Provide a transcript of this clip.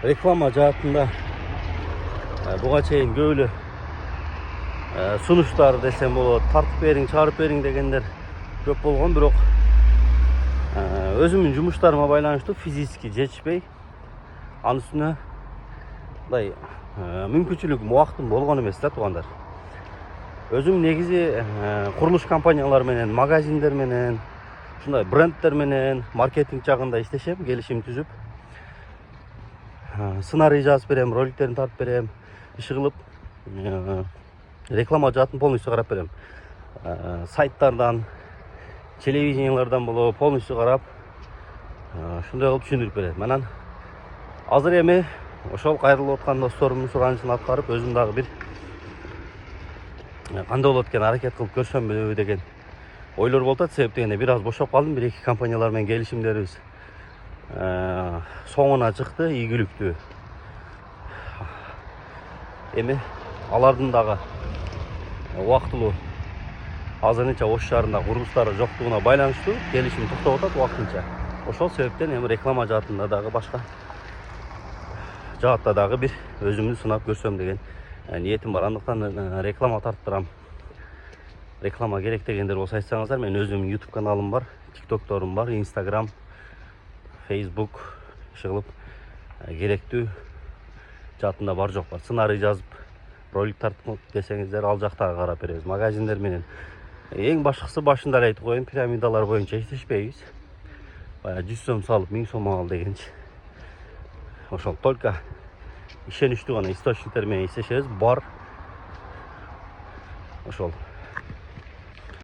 reklama jatında buga çeyin köylü sunuşlar desem bolot, tartıp beriň, çağırıp beriň degender köp bolgon, birok özümün jumuşlarıma baylanıştуу fiziki жетишпей, anın üstüne мындай мүмкүнчүлүгүм, убактым болгон эмес да туугандар. Özüm negizi kuruluş kampanyalar menen, magazinler menen, şunday brendler menen, marketing jagында иштешем, келишим түзүп. Сценарий жазып берем, роликтерин тартып берем, иши кылып, реклама жаатын полностью карап берем. Сайттардан, телевидениялардан боло полностью карап, шундай кылып түшүндүрүп берем. Анан азыр эми ошол кайрылып аткан досторумдун суранышын аткарып, өзүм дагы бир кандай болот экен аракет кылып көрсөмбү деген ойлор болуп атат. Себеп дегенде бир аз бошоп калдым, бир эки компаниялар менен келишимдерибиз соңуна чыкты, ийгиликтүү. Эми алардын дагы убактылуу азырынча Ош шаарында курулуштары жоктугуна байланыштуу келишим токтоп атат убактынча. Ошол себептен эми реклама жаатында дагы башка жаатта дагы бир өзүмдү сынап көрсөм деген ниетим бар. Андыктан реклама тарттырам. Реклама керек дегендер болсо айтсаңыздар, мен өзүмдүн YouTube каналым бар, TikTok'торум бар, Instagram, Facebook кылып керектүү жаатында бар жок бар. Сценарий жазып, ролик тартып десеңиздер, ал жакта карап беребиз. Магазиндер менен эң башкысы башында эле айтып коеюн, пирамидалар боюнча иштешпейбиз. Бая 100 сом салып 1000 сом ал дегенчи. Ошол только ишеничтүү гана источниктер менен иштешебиз. Бар ошол